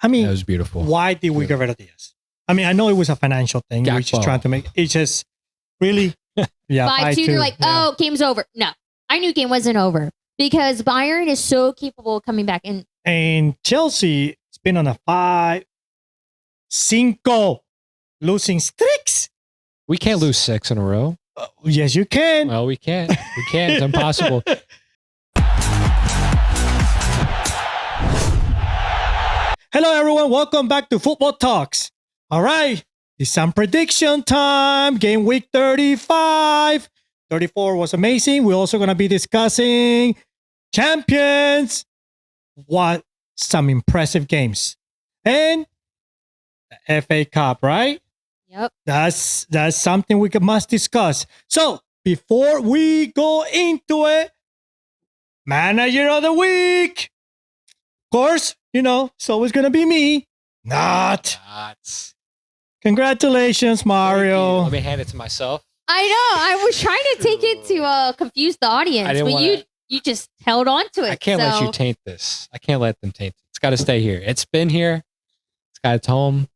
I mean, That was beautiful. Why did we get rid of Diaz? I mean, I know it was a financial thing. We're just trying to make it's just really 5-2. You're like, oh, game's over. No, I knew game wasn't over because Bayern is so capable of coming back. And Chelsea has been on a 5-5 losing streaks. We can't lose 6 in a row. Yes, you can. Well, we can't. We can't. It's impossible. Hello, everyone. Welcome back to Futbol Talks. All right. It's some prediction time. Game week 35. 34 was amazing. We're also going to be discussing champions. What some impressive games. And the FA Cup, right? Yep. That's something we must discuss. So before we go into it, Manager of the Week. Of course, you know, it's always going to be me. Not. Congratulations, Mario. Let me hand it to myself. I know. I was trying to take it to confuse the audience, but you just held on to it. I can't let you taint this. I can't let them taint it. It's got to stay here. It's been here. It's got its home.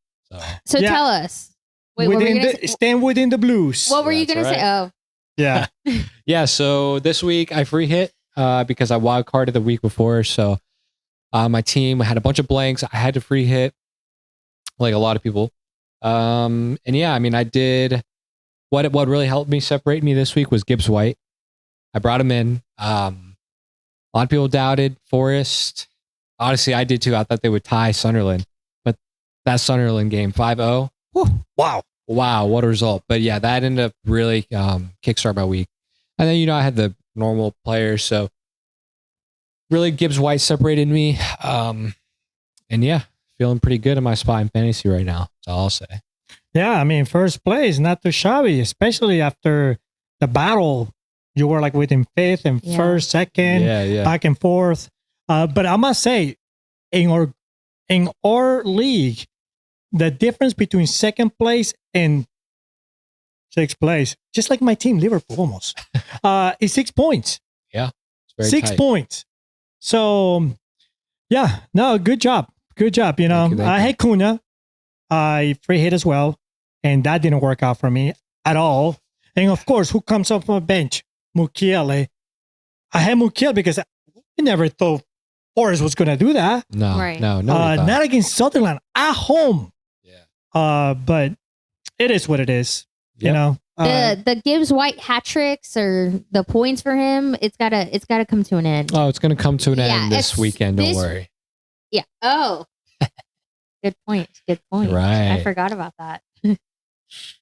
So tell us. Wait, what were you going to say? Stand within the blues. What were you going to say? Oh. Yeah. Yeah, so this week I free hit because I wild carded the week before. So my team had a bunch of blanks. I had to free hit like a lot of people. And yeah, I mean, I did what really helped me separate me this week was Gibbs White. I brought him in. A lot of people doubted Forest. Honestly, I did too. I thought they would tie Sunderland, but that Sunderland game 5-0. Wow, what a result. But yeah, that ended up really kickstart my week. And then, you know, I had the normal players. So really Gibbs White separated me. And yeah, feeling pretty good in my spot in fantasy right now. That's all I'll say. Yeah, I mean, first place, not too shabby, especially after the battle. You were like within fifth and first, second, back and forth. But I must say, in our league, the difference between second place and sixth place, just like my team, Liverpool, almost, is 6 points. Yeah, it's very 6 tight. points. So, yeah, no, good job. Good job. You know, Thank you. I had Cunha. I free hit as well, and that didn't work out for me at all. And of course, who comes off my bench? Mukiele. I had Mukiele because I never thought Forrest was going to do that. No, Right. no. Not against Sutherland at home. Yeah. But it is what it is. You know, the Gibbs White hat tricks or the points for him, it's gotta come to an end. Oh, it's going to come to an end this weekend. Don't worry. Yeah. Oh. Good point. Good point. Right. I forgot about that.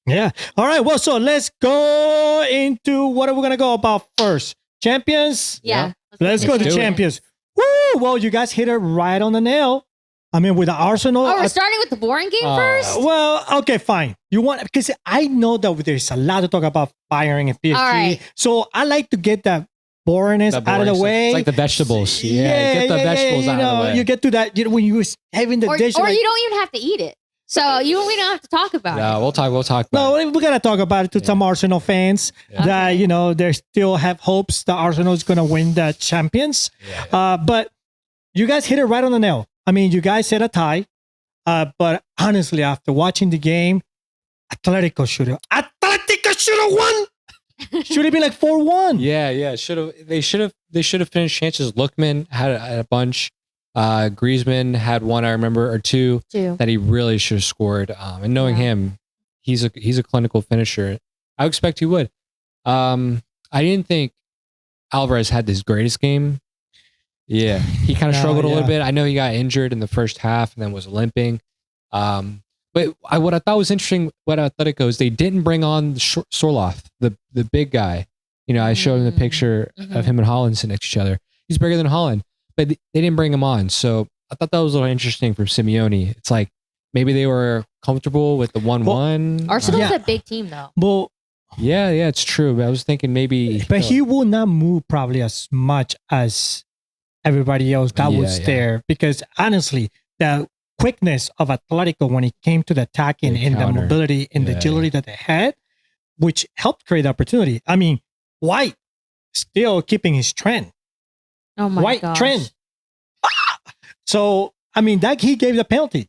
yeah. All right. Well, so let's go into what are we going to go about first? Champions? Yeah. Let's go to do it. champions. Woo! Well, you guys hit it right on the nail. I mean, with the Arsenal. Oh, we're starting with the boring game first? Well, okay, fine. You want, because I know that there's a lot to talk about Bayern and PSG. All right. So I like to get that boringness out of the way. It's like the vegetables. Get the vegetables out of the way. You get to that, you know, when you having the dish. Or like, you don't even have to eat it. So we don't have to talk about Yeah, it. we'll talk about no, it. we got to talk about it to some Arsenal fans that, you know, they still have hopes that Arsenal is going to win the champions. But you guys hit it right on the nail. I mean, you guys said a tie. But honestly, after watching the game, Atletico should have won. Should have been like 4-1. Yeah. They should have finished chances. Lookman had a bunch. Griezmann had one, I remember, or two that he really should have scored. And knowing him, he's a clinical finisher. I would expect he would. I didn't think Alvarez had his greatest game. Yeah, he kind of struggled a little bit. I know he got injured in the first half and then was limping. But what I thought was interesting about Atletico is they didn't bring on Sorloth, the big guy. You know, I showed him the picture of him and Haaland sitting next to each other. He's bigger than Haaland, but they didn't bring him on. So I thought that was a little interesting for Simeone. It's like maybe they were comfortable with the 1-1. Arsenal's a big team, though. Well, yeah, it's true. But I was thinking maybe... But he will not move probably as much as everybody else that was there. Because honestly, the quickness of Atletico when it came to the attacking and the mobility and the agility that they had, which helped create opportunity. I mean, White still keeping his trend. Oh my White gosh. trend. So I mean, that he gave the penalty.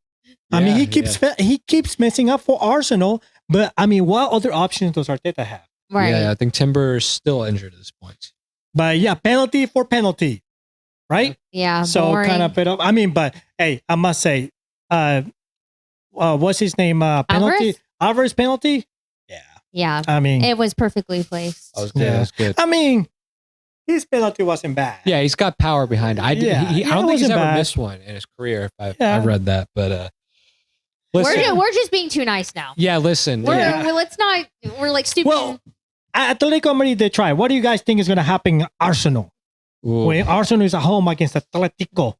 I mean, he keeps messing up for Arsenal. But I mean, what other options does Arteta have? Right. Yeah, I think Timber is still injured at this point. But yeah, penalty for penalty, right? Yeah. So boring. kind of bit of. I mean, but hey, I must say, what's his name? Penalty. Alvarez penalty. Yeah. Yeah. I mean, it was perfectly placed. That was good. I mean, his penalty wasn't bad. Yeah, he's got power behind it. I don't think he's ever missed one in his career. If I've read that, but we're just being too nice now. Yeah, listen. Let's not. We're like stupid. Well, Atletico Madrid, they try. What do you guys think is going to happen in Arsenal? Ooh. When Arsenal is at home against Atletico.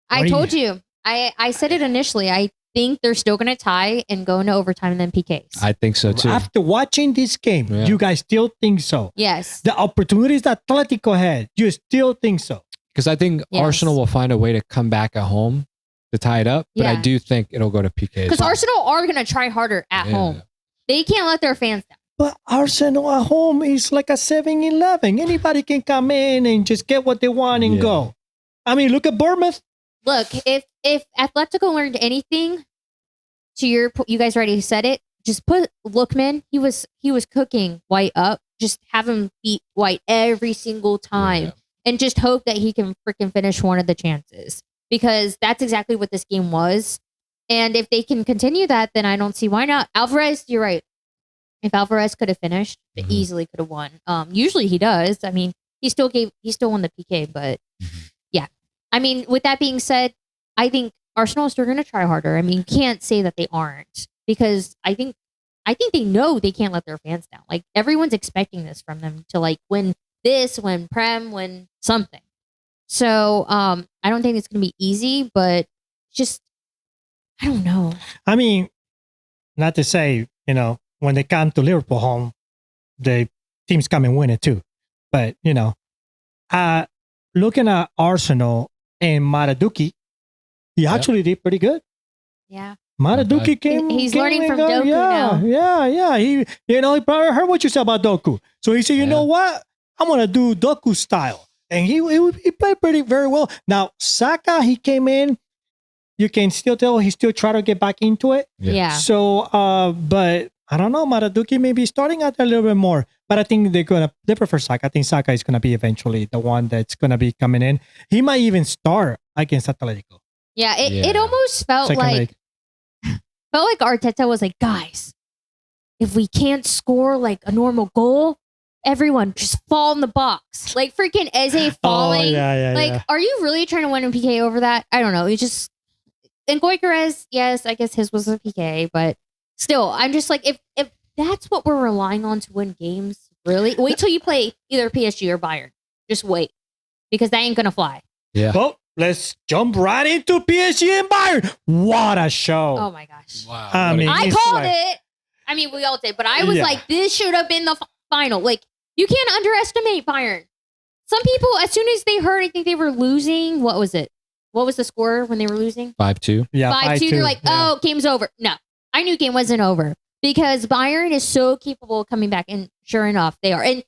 I told you. I said it initially. I think they're still going to tie and go into overtime and then PKs. I think so too. After watching this game, you guys still think so? Yes. The opportunities that Atletico had, you still think so? Because I think Arsenal will find a way to come back at home to tie it up, but I do think it'll go to PKs. Because Arsenal are going to try harder at home. They can't let their fans down. But Arsenal at home is like a 7-11. Anybody can come in and just get what they want and go. I mean, look at Bournemouth. Look, if Atletico learned anything, you guys already said it. Just put Lookman. He was cooking White up. Just have him beat White every single time, and just hope that he can freaking finish one of the chances, because that's exactly what this game was. And if they can continue that, then I don't see why not. Alvarez, you're right. If Alvarez could have finished, they easily could have won. Usually he does. I mean, he still won the PK, but yeah. I mean, with that being said, I think Arsenal is still going to try harder. I mean, you can't say that they aren't, because I think they know they can't let their fans down. Like, everyone's expecting this from them to like win this, win Prem, win something. So I don't think it's going to be easy, but just I don't know. I mean, not to say, when they come to Liverpool home, the teams come and win it too. But, looking at Arsenal and Maraduki, he actually did pretty good. Yeah. Maraduki came. He's learning from Doku now. Yeah. He probably heard what you said about Doku. So he said, you know what? I'm going to do Doku style. And he played very well. Now, Saka, he came in. You can still tell he's still trying to get back into it. Yeah. So, but I don't know. Maraduki may be starting out a little bit more. But I think they prefer Saka. I think Saka is going to be eventually the one that's going to be coming in. He might even start against Atletico. Yeah, it almost felt like Arteta was like, guys, if we can't score like a normal goal, everyone just fall in the box. Like freaking Eze falling. Are you really trying to win a PK over that? I don't know. You just, and Gyökeres, yes, I guess his was a PK, but still, I'm just like, if that's what we're relying on to win games, really, wait till you play either PSG or Bayern. Just wait, because that ain't gonna fly. Yeah. Well, let's jump right into PSG and Bayern. What a show! Oh my gosh! Wow. I called it. I mean, we all did, but I was like, this should have been the final. Like, you can't underestimate Bayern. Some people, as soon as they heard, I think they were losing. What was it? What was the score when they were losing? 5-2. Yeah, 5-2. They're like, oh, game's over. No, I knew game wasn't over, because Bayern is so capable of coming back, and sure enough, they are. And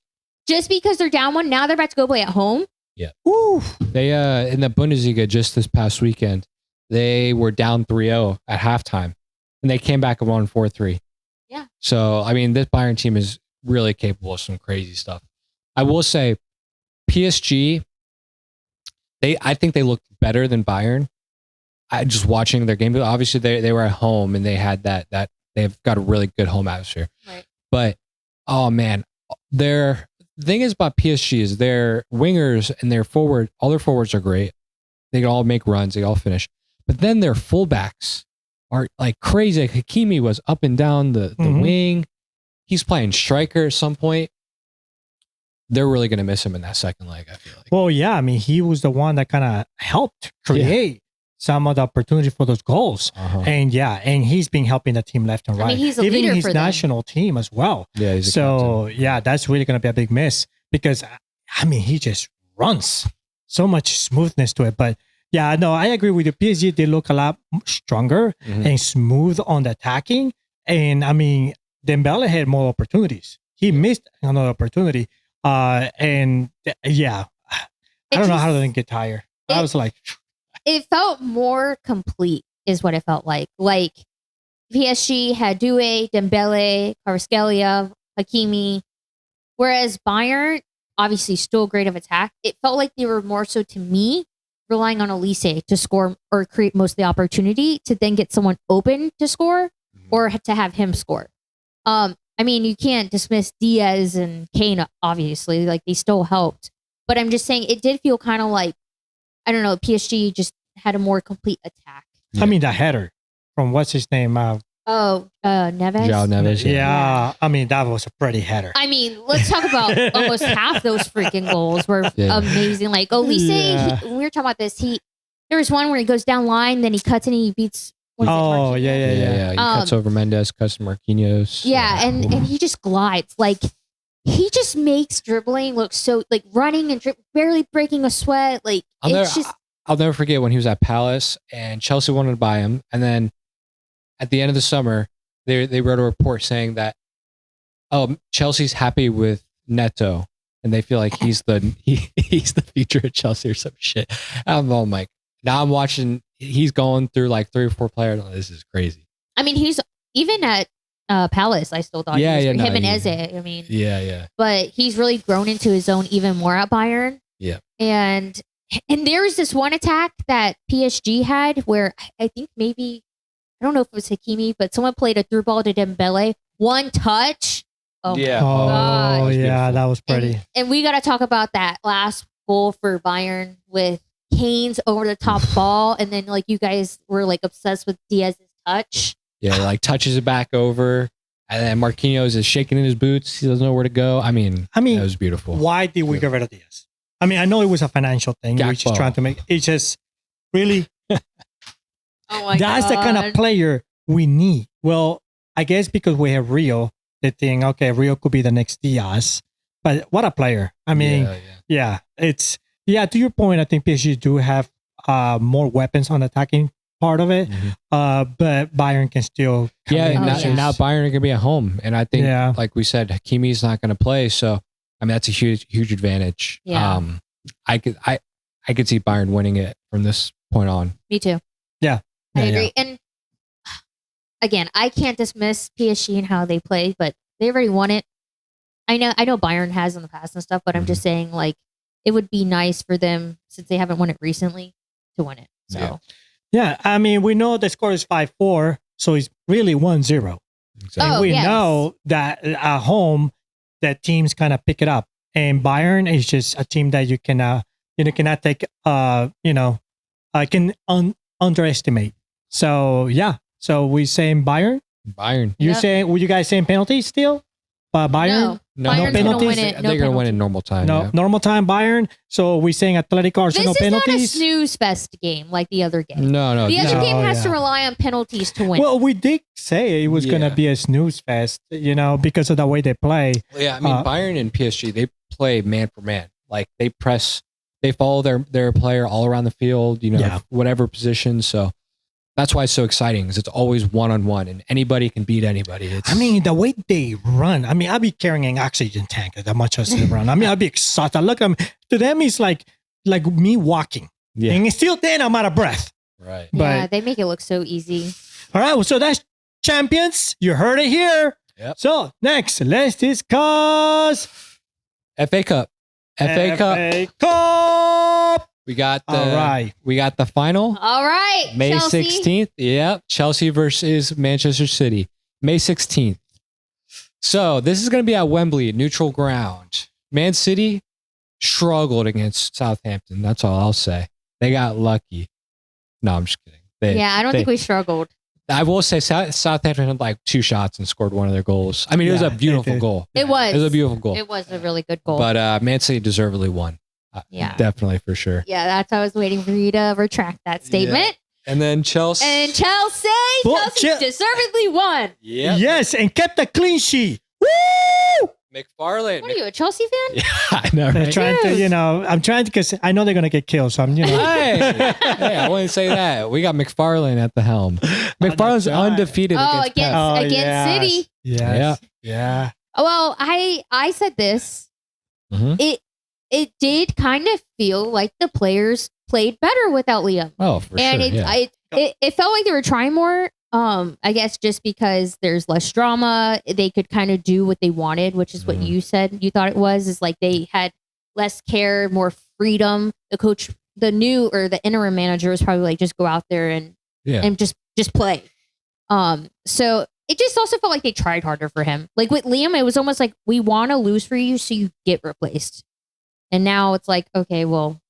just because they're down one, now they're about to go play at home. Yeah. Woo. They in the Bundesliga just this past weekend, they were down 3-0 at halftime, and they came back and won 4-3. Yeah. So I mean, this Bayern team is really capable of some crazy stuff. I will say, PSG, I think they looked better than Bayern. Just watching their game, obviously they were at home and they had that they've got a really good home atmosphere. Right. But oh man, the thing is about PSG is their wingers and all their forwards are great. They can all make runs, they all finish. But then their fullbacks are like crazy. Hakimi was up and down the wing. He's playing striker at some point. They're really going to miss him in that second leg, I feel like. Well, yeah. I mean, he was the one that kind of helped create some of the opportunity for those goals. And and he's been helping the team left and right. I mean, he's a even leader his for national team as well. Yeah, he's a captain. That's really going to be a big miss, because, I mean, he just runs. So much smoothness to it. But yeah, no, I agree with you. PSG, they look a lot stronger and smooth on the attacking. And I mean, Dembele had more opportunities. He missed another opportunity. I don't know how they didn't get tired. I was like, it felt more complete, is what it felt like. Like PSG had Doué, Dembele, Kvaratskhelia, Hakimi, whereas Bayern, obviously still great of attack. It felt like they were more so, to me, relying on Elise to score or create most of the opportunity to then get someone open to score or to have him score. I mean, you can't dismiss Diaz and Kane, obviously. Like, they still helped. But I'm just saying, it did feel kind of like, I don't know, PSG just had a more complete attack. I mean, the header from what's his name? Neves? João Neves. Yeah. I mean, that was a pretty header. I mean, let's talk about almost half those freaking goals were amazing. Like, Elise, we were talking about this. There was one where he goes down line, then he cuts and he beats. He cuts over Mendes, cuts Marquinhos. Yeah, and he just glides. Like, he just makes dribbling look so, like, running and barely breaking a sweat. Like, I'll never forget when he was at Palace and Chelsea wanted to buy him. And then at the end of the summer, they wrote a report saying that, Chelsea's happy with Neto and they feel like he's the future of Chelsea or some shit. I'm like, now I'm watching, he's going through like 3 or 4 players. Oh, this is crazy. I mean, he's even at Palace, I still thought him and Eze. I mean, but he's really grown into his own even more at Bayern. Yeah. And there was this one attack that PSG had where I think maybe, I don't know if it was Hakimi, but someone played a through ball to Dembele. One touch. Oh, yeah. Oh, yeah, that was pretty. And we got to talk about that last goal for Bayern with Kane's over the top ball. And then, like, you guys were like obsessed with Diaz's touch. Yeah, like touches it back over. And then Marquinhos is shaking in his boots. He doesn't know where to go. I mean, that was beautiful. Why did we get rid of Diaz? I mean, I know it was a financial thing. We're just trying to make it's just really. Oh my That's God. the kind of player we need. Well, I guess because we have Rio, they think, okay, Rio could be the next Diaz. But what a player. I mean, to your point, I think PSG do have more weapons on the attacking part of it. But Bayern can still and now Bayern are going to be at home. And I think, like we said, Hakimi's not going to play. So, I mean, that's a huge advantage. Yeah. I could see Bayern winning it from this point on. Me too. Yeah. I agree. And again, I can't dismiss PSG and how they play, but they already won it. I know Bayern has in the past and stuff, but I'm just saying, like, it would be nice for them, since they haven't won it recently, to win it. So yeah, I mean, we know the score is 5-4, so it's really 1-0. Exactly. And we know that at home that teams kind of pick it up, and Bayern is just a team that you cannot take underestimate. So so we saying Bayern. You're saying? Were you guys saying penalties still? Bayern. No penalties. They're going to win in normal time. Normal time Bayern. So we're saying Atletico Arsenal penalties. This is not a snooze fest game like the other game. No. The other game has to rely on penalties to win. Well, we did say it was going to be a snooze fest, because of the way they play. Yeah, I mean, Bayern and PSG, they play man for man. Like, they press, they follow their player all around the field, whatever position. So that's why it's so exciting, because it's always one-on-one, and anybody can beat anybody. I mean, the way they run, I mean, I'll be carrying an oxygen tank that much as they run. I mean, I'll be excited. Look at them. To them, it's like me walking. Yeah. And still then I'm out of breath. Right. But they make it look so easy. All right. Well, so that's champions. You heard it here. Yep. So next, let's discuss FA Cup. FA Cup. We got the final. All right. May 16th. Yep. Chelsea versus Manchester City. May 16th. So this is going to be at Wembley, neutral ground. Man City struggled against Southampton. That's all I'll say. They got lucky. No, I'm just kidding. I don't think we struggled. I will say Southampton had like 2 shots and scored one of their goals. I mean, it was a beautiful goal. It was a beautiful goal. It was a really good goal. But Man City deservedly won. Definitely, for sure. Yeah, that's why I was waiting for you to retract that statement. Yeah. And then Chelsea. Chelsea deservedly won. Yeah. Yes, and kept a clean sheet. Woo! McFarlane. What are you, a Chelsea fan? Yeah, I know. Right? I'm trying to, because I know they're going to get killed. So I'm, Hey, I wouldn't say that. We got McFarlane at the helm. McFarlane's undefeated against City. Yes. Yeah. Well, I said this. Mm-hmm. it did kind of feel like the players played better without Liam. Oh, for and sure. It felt like they were trying more. I guess just because there's less drama, they could kind of do what they wanted, which is what you said you thought it was, is like they had less care, more freedom. The coach, the interim manager was probably like, just go out there and just play. So it just also felt like they tried harder for him. Like with Liam, it was almost like, we want to lose for you so you get replaced. And now it's like, okay, well,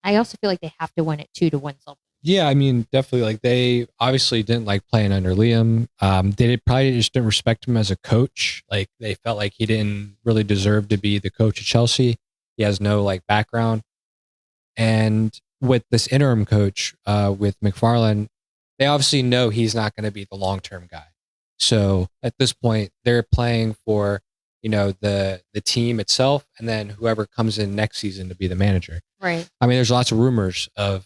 I also feel like they have to win it too to win something. Yeah, I mean, definitely. Like, they obviously didn't like playing under Liam. They probably just didn't respect him as a coach. Like, they felt like he didn't really deserve to be the coach of Chelsea. He has no like background. And with this interim coach, with McFarlane, they obviously know he's not going to be the long-term guy. So at this point, they're playing for, the team itself, and then whoever comes in next season to be the manager. Right. I mean, there's lots of rumors of.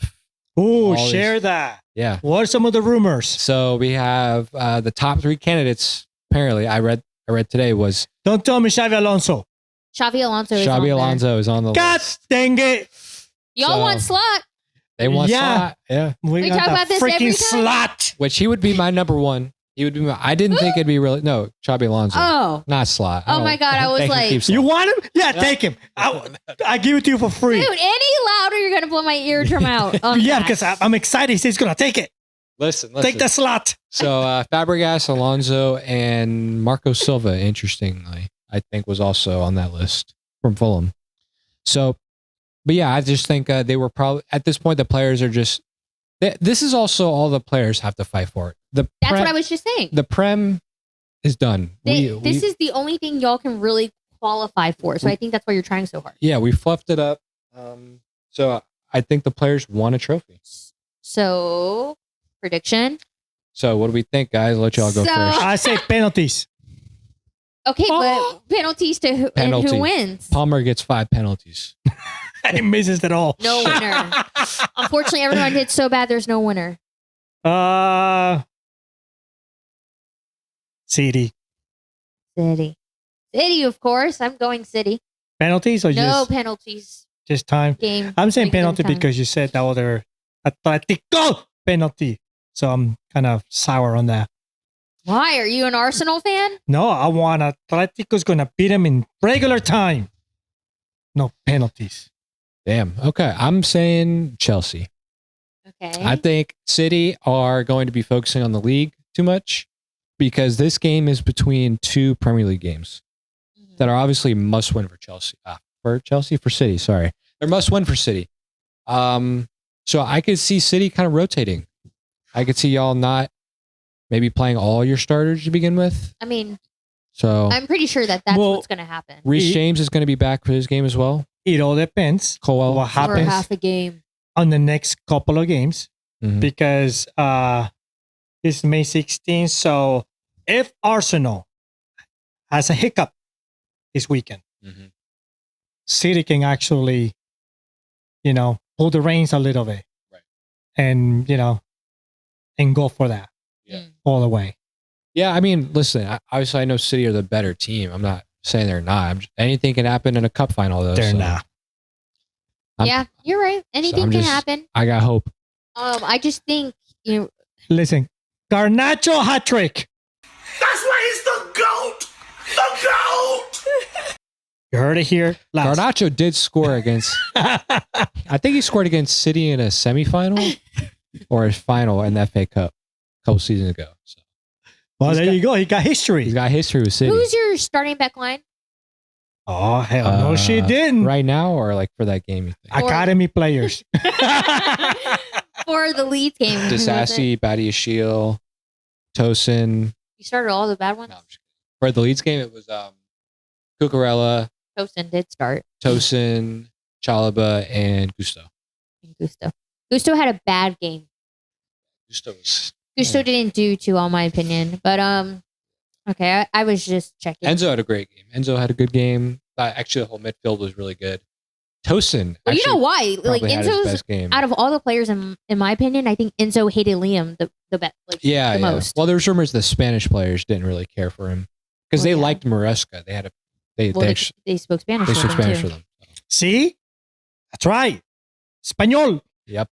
Oh, share that. Yeah. What are some of the rumors? So we have the top 3 candidates. Apparently, I read today was. Don't tell me Xavi Alonso. Xavi Alonso is on the God list. Dang it. Y'all want Slot. They want Slot. Yeah. We talk about this every freaking time. Slot. Which he would be my number one. He would be I didn't think it'd be really. No, Xabi Alonso. Oh. Not Slot. Oh my God. I was like. You want him? Yeah, take him. I give it to you for free. Dude, any louder, you're going to blow my eardrum out. Yeah, because I'm excited. He says he's going to take it. Listen. Take the Slot. So Fabregas, Alonso, and Marco Silva, interestingly, I think was also on that list from Fulham. So, but yeah, I just think they were probably, at this point, the players are just, this is also all the players have to fight for. That's what I was just saying. The Prem is done. This is the only thing y'all can really qualify for. So I think that's why you're trying so hard. Yeah, we fluffed it up. So I think the players won a trophy. So, prediction? So what do we think, guys? I'll let y'all go first. I say penalties. Okay, but penalties to who, and who wins? Palmer gets 5 penalties. He misses it all. No winner. Unfortunately, everyone did so bad, there's no winner. City, of course. I'm going City. Penalties or no penalties? Just time. Game. I'm saying penalty because you said that other Atletico penalty. So I'm kind of sour on that. Why? Are you an Arsenal fan? No, I want Atletico's going to beat them in regular time. No penalties. Damn. Okay. I'm saying Chelsea. Okay. I think City are going to be focusing on the league too much because this game is between 2 Premier League games that are obviously must win for Chelsea. For City, sorry. They're must win for City. So I could see City kind of rotating. I could see y'all not maybe playing all your starters to begin with. I mean, so I'm pretty sure that's what's going to happen. Reece James is going to be back for his game as well. It all depends Colwell. what happens for half a game on the next couple of games because it's May 16th. So if Arsenal has a hiccup this weekend, City can actually, pull the reins a little bit, right? And and go for that, all the way. Yeah, I mean, listen. Obviously, I know City are the better team. I'm not saying they're not. Anything can happen in a cup final, though. They're not. Yeah, you're right. Anything can happen. I got hope. I just think Listen, Garnacho hat trick. That's why he's the GOAT. The GOAT. You heard it here. Garnacho did score against. I think he scored against City in a semifinal or a final in the FA Cup a couple seasons ago. So. Well, there you go. He got history. He's got history with City. Who's your starting back line? Oh, hell no, she didn't. Right now or like for that game? You think? Academy players. For the Leeds game. Disasi, Badiashile, Tosin. You started all the bad ones? No, for the Leeds game, it was Cucurella. Tosin did start. Tosin, Chalobah, and Gusto. Gusto had a bad game. Gusto didn't do too, in my opinion. But okay, I was just checking. Enzo had a great game. Enzo had a good game. Actually, the whole midfield was really good. Tosin. Well, you know why? Like Enzo's best game. Out of all the players, in my opinion, I think Enzo hated Liam the best. Like, the most. Well, there was rumors the Spanish players didn't really care for him because they liked Maresca. They had a they spoke Spanish. They spoke Spanish for them. them. See? That's right. Espanol. Yep.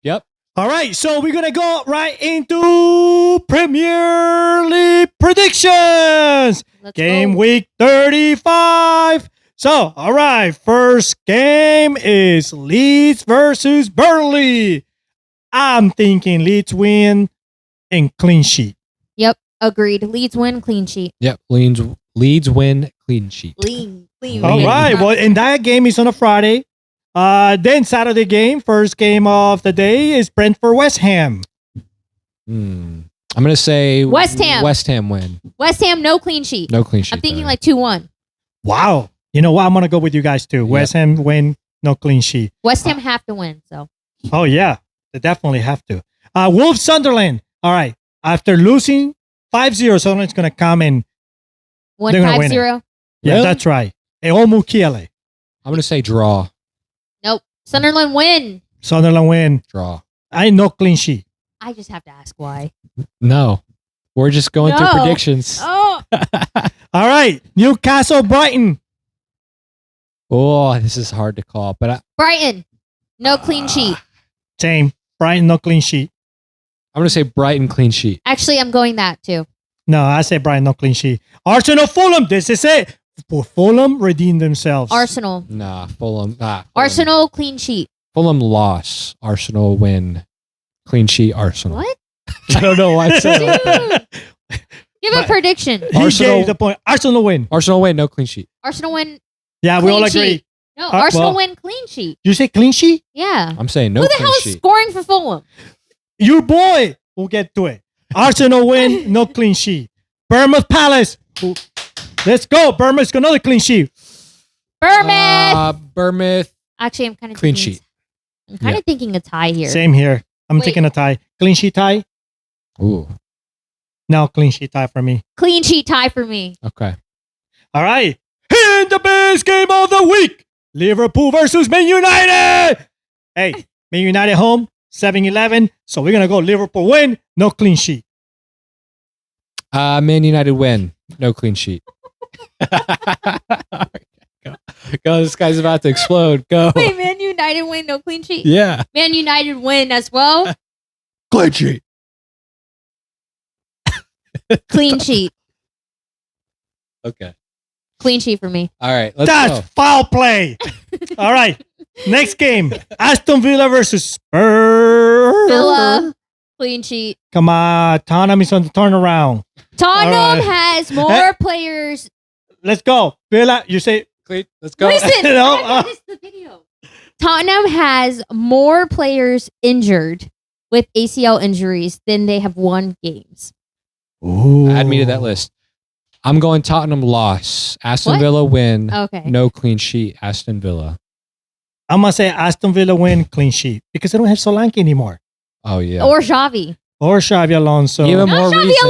All right, so we're going to go right into Premier League predictions. Game week 35. So, all right, first game is Leeds versus Burnley. I'm thinking Leeds win and clean sheet. Yep, agreed. Leeds win, clean sheet. Yep, Leeds win, clean sheet. Clean. All right, well, and that game is on a Friday. Then Saturday game, first game of the day is Brentford West Ham. I'm going to say West Ham. West Ham win. West Ham, no clean sheet. No clean sheet. I'm thinking like 2-1. Wow. You know what? I'm going to go with you guys too. Yep. West Ham win, no clean sheet. West Ham have to win, so. Oh, yeah. They definitely have to. Wolves Sunderland. All right. After losing 5-0, Sunderland's going to come and they're gonna win 1-5-0. yeah, Really? that's right. Eomu Kiele. I'm going to say draw. Nope. Sunderland win. Sunderland win. Draw. I no clean sheet. I just have to ask why. No. We're just going through No. predictions. Oh, All right. Newcastle Brighton. Oh, this is hard to call, but Brighton, no clean sheet. Same. Brighton, no clean sheet. I'm going to say Brighton clean sheet. Actually, I'm going that too. No, I say Brighton, no clean sheet. Arsenal Fulham. This is it. Fulham redeemed themselves. Arsenal. Nah, Fulham. Arsenal, clean sheet. Fulham loss. Arsenal win. Clean sheet, Arsenal. What? I don't know why I said it like that. Give a prediction. He Arsenal- gave the point. Arsenal win. Arsenal win, no clean sheet. Arsenal win. Yeah, we Clean all agree. sheet. No, Arsenal well- win clean sheet. You say clean sheet? Yeah. I'm saying no Who the clean hell is sheet. scoring for Fulham? Your boy. We'll get to it. Arsenal win, no clean sheet. Bournemouth Palace. Let's go. Bournemouth's got another clean sheet. Bournemouth. Bournemouth. Actually, I'm kind of Clean sheet. I'm kind of thinking a tie here. Same here. I'm Wait. taking a tie. Clean sheet tie? Ooh, No, clean sheet tie for me. Clean sheet tie for me. okay. All right. In the best game of the week, Liverpool versus Man United. Hey, Man United home, 7-11. So we're going to go Liverpool win, no clean sheet. Man United win, no clean sheet. Go, this guy's about to explode. Go. Wait, Man United win, no clean sheet. Yeah. Man United win as well. Clean sheet. Clean sheet. Okay. Clean sheet for me. All right. Let's That's go. foul play. All right. Next game, Aston Villa versus Spurs. Villa. Clean sheet. Come on. Tottenham is on the turnaround. Tottenham All right. has more Hey. players. Let's go. Villa, you say, Clean. Let's go. Listen, No, I missed the video. Tottenham has more players injured with ACL injuries than they have won games. ooh. Add me to that list. I'm going Tottenham loss. Aston What? Villa win. Okay. No clean sheet. Aston Villa. I'm going to say Aston Villa win, clean sheet. Because they don't have Solanke anymore. Oh yeah. Or Xavi. Or Xavi Alonso. Give him Not more Xavi reason.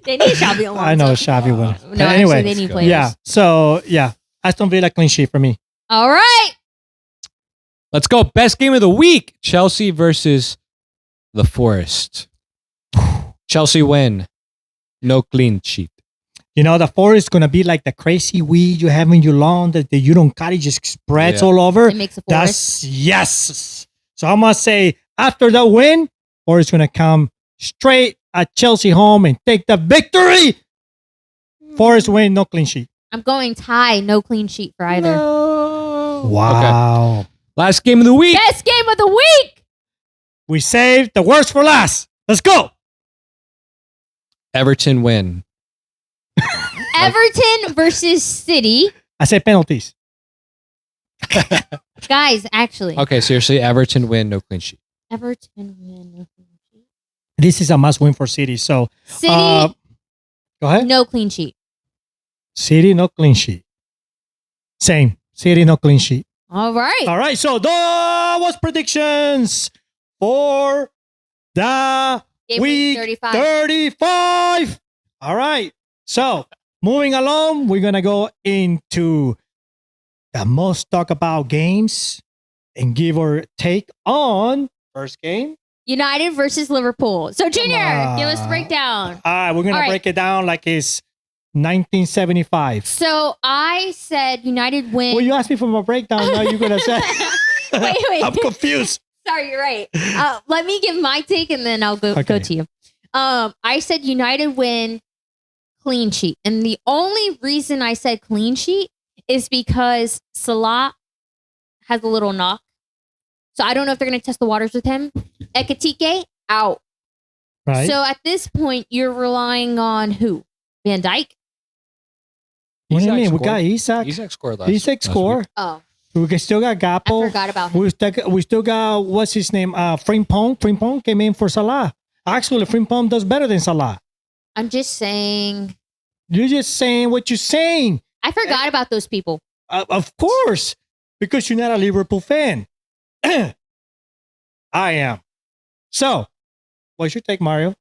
They need Xavi Alonso. I know Xavi won. No, But anyway, actually, they need players. yeah. So, yeah. Aston Villa clean sheet for me. All right. Let's go. Best game of the week. Chelsea versus the Forest. Chelsea win. No clean sheet. You know, the forest is going to be like the crazy weed you have in your lawn that you don't cut, it just spreads Yeah. all over. It makes a forest. That's yes. So I must say, after the win, Forest going to come straight at Chelsea home and take the victory. Forest win, no clean sheet. I'm going tie, no clean sheet for either. Wow. Okay. Last game of the week. Best game of the week. We saved the worst for last. Let's go. Everton win. Everton versus City. I say penalties. Guys, actually. Okay, seriously, Everton win. No clean sheet. Everton win. No clean sheet. This is a must win for City. So, City, go ahead. no clean sheet. City, no clean sheet. Same. City, no clean sheet. All right. All right, so that was predictions for the Game week 35. 35. All right, so moving along, we're going to go into the most talk about games and give our take on first game. United versus Liverpool. So, Junior, on. give us the breakdown. All right, we're going All to right. break it down like it's 1975. So I said United win. Well, you asked me for my breakdown. Now you're gonna say. Wait. I'm confused. Sorry, you're right. Let me give my take and then I'll go to you. I said United win, clean sheet. And the only reason I said clean sheet is because Salah has a little knock. So I don't know if they're going to test the waters with him. Ekitike, out. Right. So at this point, you're relying on who? Van Dijk? What do you mean? We got Isak. Isak scored last Isak scored. Oh. We still got Gappo. I forgot about him. We still got, what's his name? Frimpong. Frimpong came in for Salah. Actually, Frimpong does better than Salah. I'm just saying. You're just saying what you're saying. I forgot about those people. Of course. Because you're not a Liverpool fan. I am. So, what's your take, Mario?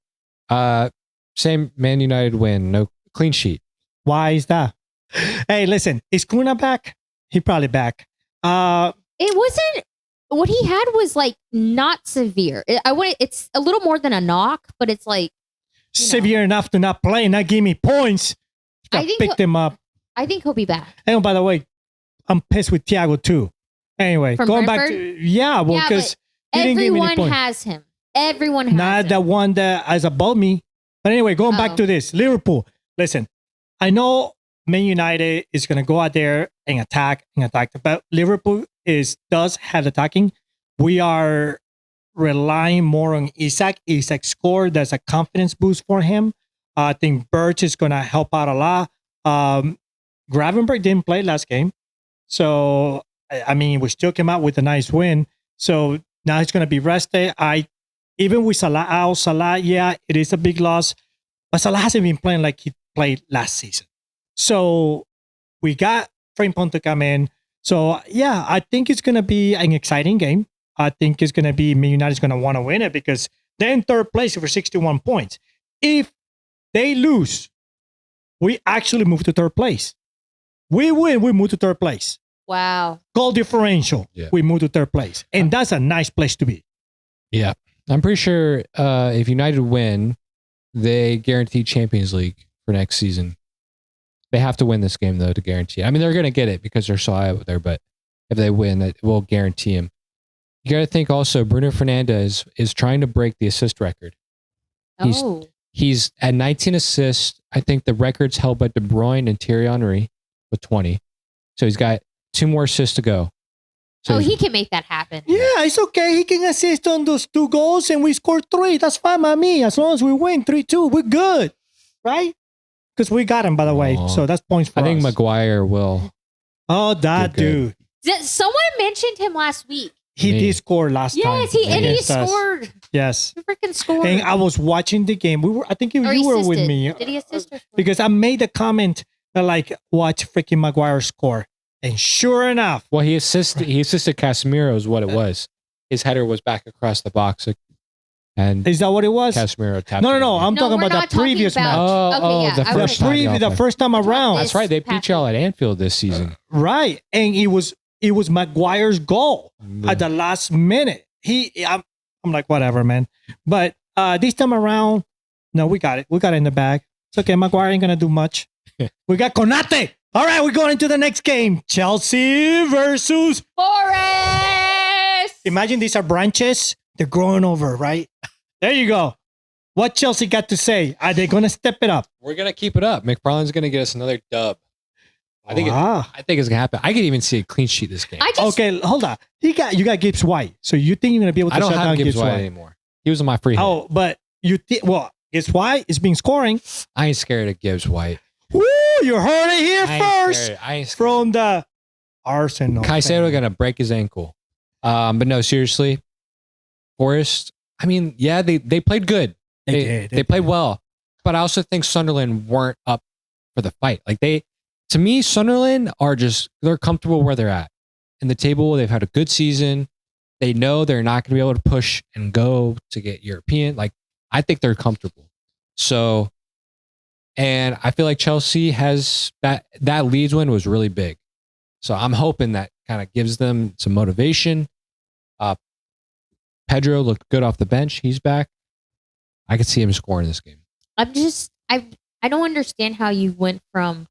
Same Man United win. No clean sheet. Why is that? Hey, listen. Is Kuna back? He probably back. It wasn't. What he had was like not severe. It's a little more than a knock, but it's like severe enough to not play, not give me points. I picked him up. I think he'll be back. And by the way, I'm pissed with Thiago too. Anyway, From going Brentford? back to because he didn't give me any everyone points. has him. Everyone has Not him. the one that is above me. But anyway, going back to this, Liverpool. Listen, I know United is going to go out there and attack, but Liverpool does have attacking. We are relying more on Isak. Isak scored. There's a confidence boost for him. I think Birch is going to help out a lot. Gravenberch didn't play last game. So, I mean, we still came out with a nice win. So now he's going to be rested. Even with Salah out, yeah, it is a big loss. But Salah hasn't been playing like he played last season. So we got Frimpong to come in. So, yeah, I think it's going to be an exciting game. I think it's going to be Man United's going to want to win it because they're in third place for 61 points. If they lose, we actually move to third place. We win, we move to third place. Wow. Goal differential, we move to third place. And that's a nice place to be. Yeah. I'm pretty sure if United win, they guarantee Champions League for next season. They have to win this game, though, to guarantee it. I mean, they're going to get it because they're so high up there, but if they win, it will guarantee him. You got to think also, Bruno Fernandes is trying to break the assist record. He's at 19 assists. I think the record's held by De Bruyne and Thierry Henry with 20. So he's got 2 more assists to go. So he can make that happen. Yeah, it's okay. He can assist on those 2 goals and we scored 3. That's fine by me. As long as we win 3-2, we're good. Right? Because we got him, by the way. So that's points for us. I think Maguire will. Oh, that dude. Someone mentioned him last week. He did score last time. Yes, he scored. Yes. He freaking scored. And I was watching the game. I think you were with me. Did he assist or score? Because I made the comment that like, watch freaking Maguire score. And sure enough. Well, he assisted Casemiro is what it was. His header was back across the box. And is that what it was? Casemiro tapped. No. I'm talking about the previous match. The first time around. That's right. They beat y'all at Anfield this season. Right. And it was Maguire's goal at the last minute. I'm like, whatever, man. But this time around, no, we got it. We got it in the bag. It's okay. Maguire ain't gonna do much. We got Konate. All right, we're going into the next game. Chelsea versus Forest. Imagine these are branches. They're growing over, right? There you go. What Chelsea got to say? Are they going to step it up? We're going to keep it up. McFarlane's going to get us another dub. I think it's going to happen. I could even see a clean sheet this game. Okay, hold on. You got Gibbs White. So you think you're going to be able to shut down Gibbs White anymore? He was on my free hit. Oh, but Gibbs White is being scoring. I ain't scared of Gibbs White. Woo, you heard it here first from the Arsenal. Caicedo going to break his ankle. But no, seriously, Forest, I mean, yeah, they played good. They played well. But I also think Sunderland weren't up for the fight. Like to me, Sunderland they're comfortable where they're at. In the table, they've had a good season. They know they're not going to be able to push and go to get European. Like, I think they're comfortable. So, and I feel like Chelsea has that Leeds win was really big. So I'm hoping that kind of gives them some motivation. Pedro looked good off the bench. He's back. I could see him scoring this game. I don't understand how you went from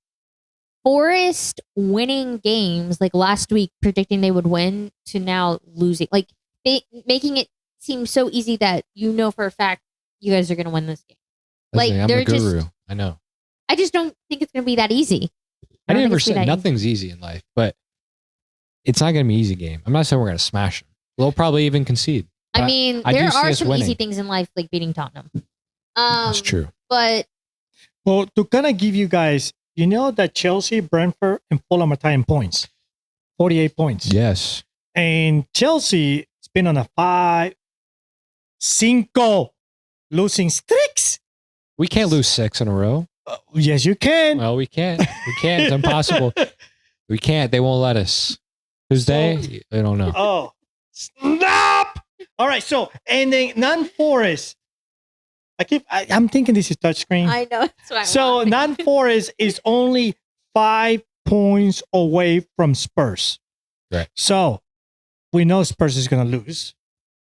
Forest winning games like last week, predicting they would win, to now losing. Like making it seem so easy that you know for a fact you guys are going to win this game. Listen, Like I'm they're a guru. just. I know. I just don't think it's going to be that easy. I don't never think it's gonna said be that nothing's easy in life, but it's not going to be an easy game. I'm not saying we're going to smash them. They'll probably even concede. I mean, I do there see are us some winning. easy things in life, like beating Tottenham. That's true. But Well, to kind of give you guys, you know that Chelsea, Brentford, and Fulham are tying points, 48 points. Yes. And Chelsea has been on a 5-5 losing streaks. We can't lose 6 in a row. Yes, you can. Well, we can't. We can't. It's impossible. We can't. They won't let us. Who's they? I don't know. Oh, stop! All right. So, and then non-Forest. I'm thinking this is touchscreen. I know. That's why So non-Forest is only 5 points away from Spurs. Right. So we know Spurs is going to lose.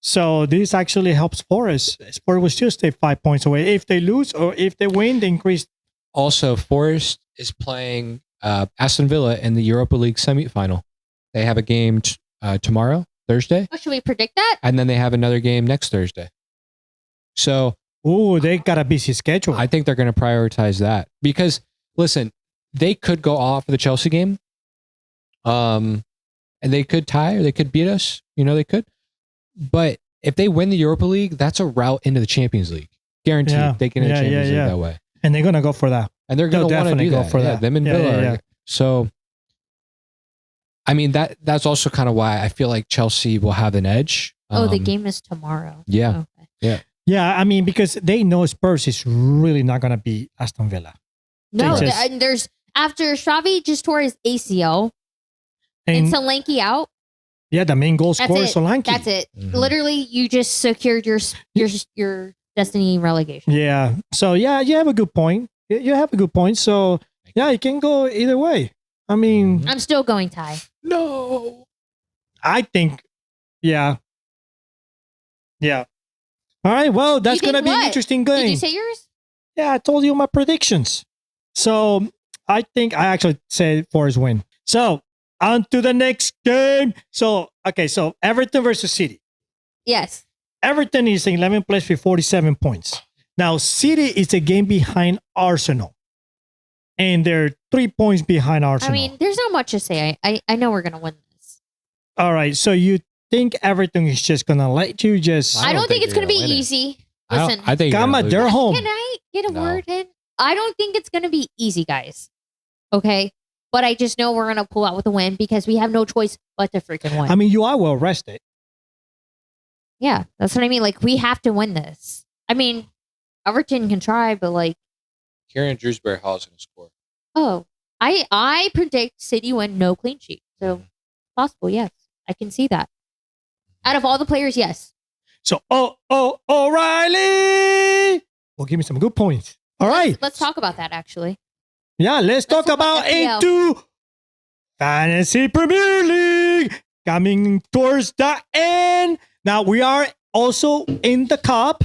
So this actually helps Forest. Spurs will still stay 5 points away. If they lose or if they win, they increase. Also, Forest is playing Aston Villa in the Europa League semifinal. They have a game tomorrow, Thursday. Oh, should we predict that? And then they have another game next Thursday. So, They got a busy schedule. I think they're going to prioritize that because, listen, they could go off the Chelsea game, and they could tie or they could beat us. They could. But if they win the Europa League, that's a route into the Champions League. Guaranteed, they can into the Champions League that way. And they're going to go for that. And they're going to want to do go that. for that. Them and Villa. So, I mean, that's also kind of why I feel like Chelsea will have an edge. The game is tomorrow. Yeah. Okay. Yeah. Yeah, I mean, because they know Spurs is really not going to be Aston Villa. No, They there's after Xavi just tore his ACL and Solanke out. Yeah, the main goal scorer That's it. Solanke. That's it. Mhm. Literally, you just secured your destiny relegation. Yeah. So yeah, you have a good point. You have a good point. So yeah, it can go either way. I mean, I'm still going tie. No. I think, yeah. All right. Well, that's You going to think be an what? interesting Did game. you say yours? Yeah, I told you my predictions. So I think I actually said Forest win. So on to the next game. So, okay. So Everton versus City. Yes. Everton is 11th place with 47 points. Now, City is a game behind Arsenal. And they're 3 points behind Arsenal. I mean, there's not much to say. I know we're gonna win this. All right. So you think Everton is just going to let you just... I don't think it's gonna be win it. easy. I Listen, think Gamma, they're home. can I get a No. word in? I don't think it's gonna be easy, guys. Okay, but I just know we're gonna pull out with a win because we have no choice but to freaking win. I mean, you are well rested. Yeah, that's what I mean. Like, we have to win this. I mean, Everton can try, but like, Kieran Drewsbury Hall's going to score. I predict City win, no clean sheet. So possible, yes, I can see that. Out of all the players, yes. So, O'Reilly! Well, give me some good points. All right. Let's talk about that. Actually, Yeah, let's talk about FPL. into Fantasy Premier League coming towards the end. Now, we are also in the cup.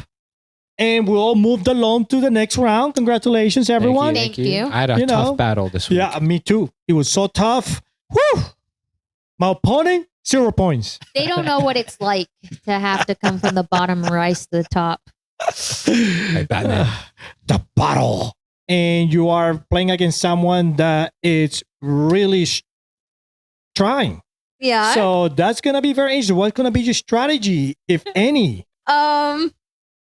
And we'll move along to the next round. Congratulations, everyone. Thank you. I had a tough battle this week. Yeah, me too. It was so tough. Whew. My opponent, 0 points. they don't know what it's like to have to come from the bottom and rise to the top. Hey, Batman. The battle. And you are playing against someone that is really trying. Yeah. So that's going to be very interesting. What's going to be your strategy, if any?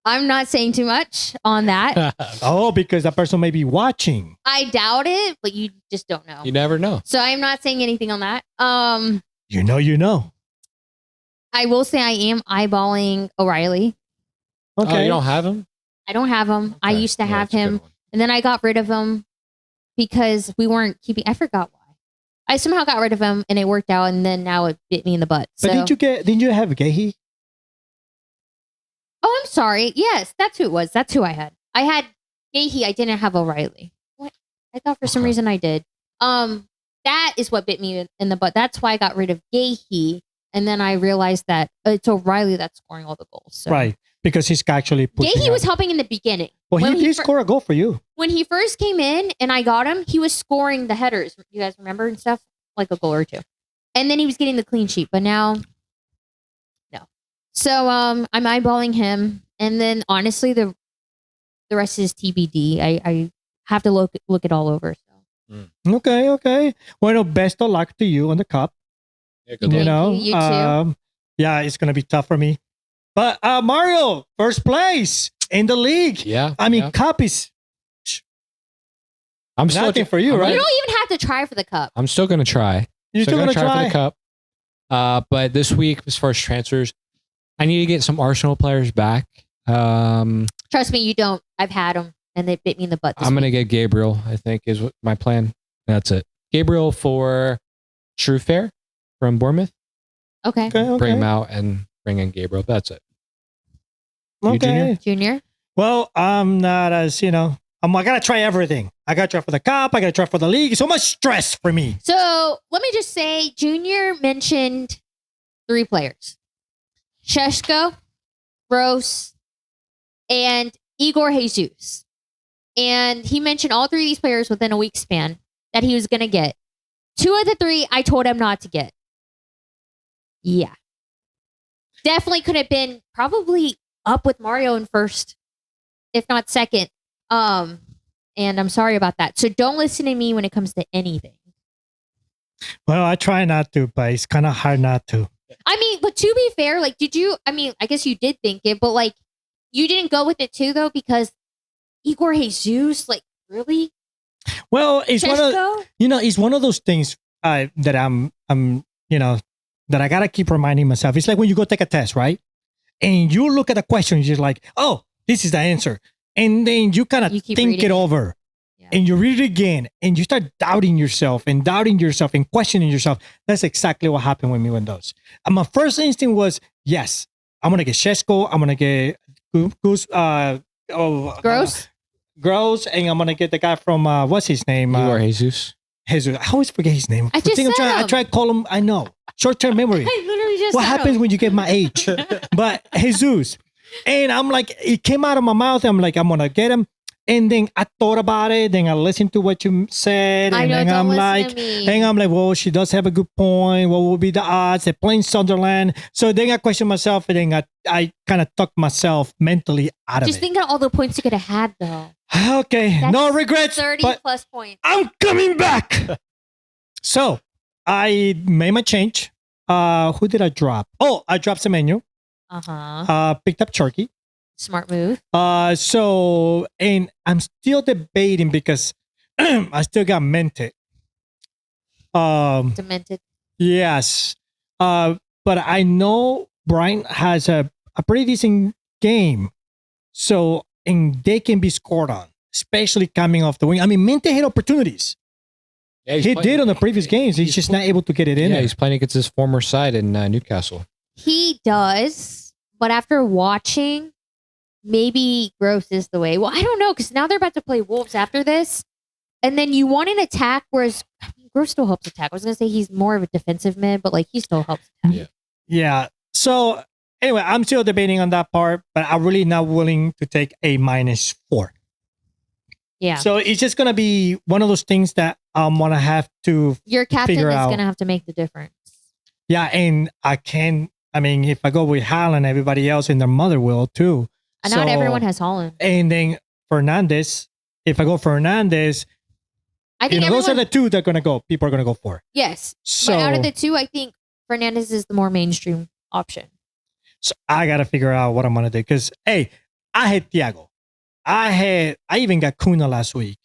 I'm not saying too much on that. Oh, because that person may be watching. I doubt it, but you just don't know. You never know. So I'm not saying anything on that. You know. I will say I am eyeballing O'Reilly. Okay. Oh, you don't have him? I don't have him. I Okay. used to Yeah, have that's a good him, one. and then I got rid of him because we weren't keeping. I forgot why. I somehow got rid of him, and it worked out, and then now it bit me in the butt. But So. didn't you have Gehi? Oh, I'm sorry. Yes, that's who it was. That's who I had. I had Gahey. I didn't have O'Reilly. What? I thought for some Okay. reason I did. That is what bit me in the butt. That's why I got rid of Gahey, and then I realized that it's O'Reilly that's scoring all the goals. So. Right. because he's actually pushing. He was helping in the beginning. Well, he did score a goal for you. When he first came in and I got him, he was scoring the headers. You guys remember and stuff? Like a goal or two. And then he was getting the clean sheet, but now, no. So I'm eyeballing him. And then honestly, the rest is TBD. I have to look it all over. So. Okay. Well, best of luck to you on the cup. Yeah, good luck. You too. Yeah, it's going to be tough for me. But Mario, first place in the league. Yeah. I mean, cup is I'm still nothing for you, right? You don't even have to try for the cup. I'm still going to try. You're still going to try for the cup. But this week, as far as transfers, I need to get some Arsenal players back. Trust me, you don't. I've had them, and they bit me in the butt. I'm going to get Gabriel, I think, is what my plan. That's it. Gabriel for True Fair from Bournemouth. Okay. Bring him out and bring in Gabriel. That's it. You, Junior? Well, I'm not as, I got to try everything. I got to try for the cup. I got to try for the league. So much stress for me. So let me just say, Junior mentioned 3 players. Sheshko, Rose, and Igor Jesus. And he mentioned all 3 of these players within a week span that he was going to get. 2 of the 3, I told him not to get. Yeah. Definitely could have been probably up with Mario in first, if not second. And I'm sorry about that. So don't listen to me when it comes to anything. Well, I try not to, but it's kind of hard not to. I mean, but to be fair, I guess you did think it, but you didn't go with it too, though, because Igor Jesus, really? Well, it's it's one of those things that I'm that I gotta keep reminding myself. It's like when you go take a test, right? And you look at the question, you're just like, oh, this is the answer. And then you kind of think it over. Yeah. And you read it again and you start doubting yourself and questioning yourself. That's exactly what happened with me with those. And my first instinct was, yes, I'm going to get Sheshko. I'm going to get Gross. And I'm going to get the guy from, what's his name? Jesus. I always forget his name. I tried to call him, I know. Short-term memory. I literally just what happens when you get my age? But Jesus. And I'm like, it came out of my mouth. I'm like, I'm going to get him. And then I thought about it. Then I listened to what you said. And then I'm like, well, she does have a good point. What will be the odds? They're playing Sunderland. So then I questioned myself. And then I kind of took myself mentally out of it. Just think of all the points you could have had, though. Okay. That's no regrets. 30 plus points. I'm coming back. So I made my change. Who did I drop? Oh, I dropped Semenyo. Picked up Cherky. Smart move. And I'm still debating because I still got Mented. Demented. Yes. But I know Brian has a pretty decent game. So, and they can be scored on, especially coming off the wing. I mean, Mente had opportunities. Yeah, he did on the previous games. He's just not able to get it in. Yeah, there. He's playing against his former side in Newcastle. He does, but after watching, maybe Gross is the way. Well, I don't know, because now they're about to play Wolves after this. And then you want an attack, whereas Gross still helps attack. I was going to say he's more of a defensive mid, but he still helps attack. Yeah. So, anyway, I'm still debating on that part, but I'm really not willing to take a -4. Yeah. So it's just going to be one of those things that I'm going to have to Your captain is going to have to make the difference. Yeah, and if I go with Haaland, everybody else and their mother will too. And not everyone has Haaland. And then Fernandes, if I go Fernandes, I think those are the 2 that people are going to go for. Yes. So, but out of the 2, I think Fernandes is the more mainstream option. So I got to figure out what I'm going to do. Because, hey, I had Thiago. I even got Kuna last week.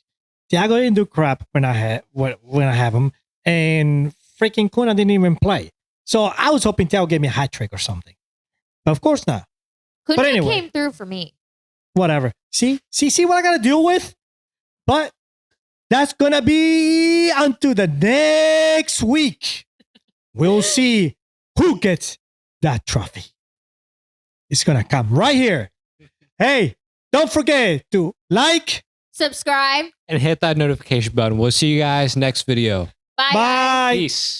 Thiago didn't do crap when I have him. And freaking Kuna didn't even play. So I was hoping Thiago gave me a hat trick or something. But of course not. Kuna anyway, came through for me. Whatever. See what I got to deal with? But that's going to be until the next week. We'll see who gets that trophy. It's going to come right here. Hey, don't forget to like, subscribe, and hit that notification button. We'll see you guys next video. Bye. Bye. Peace.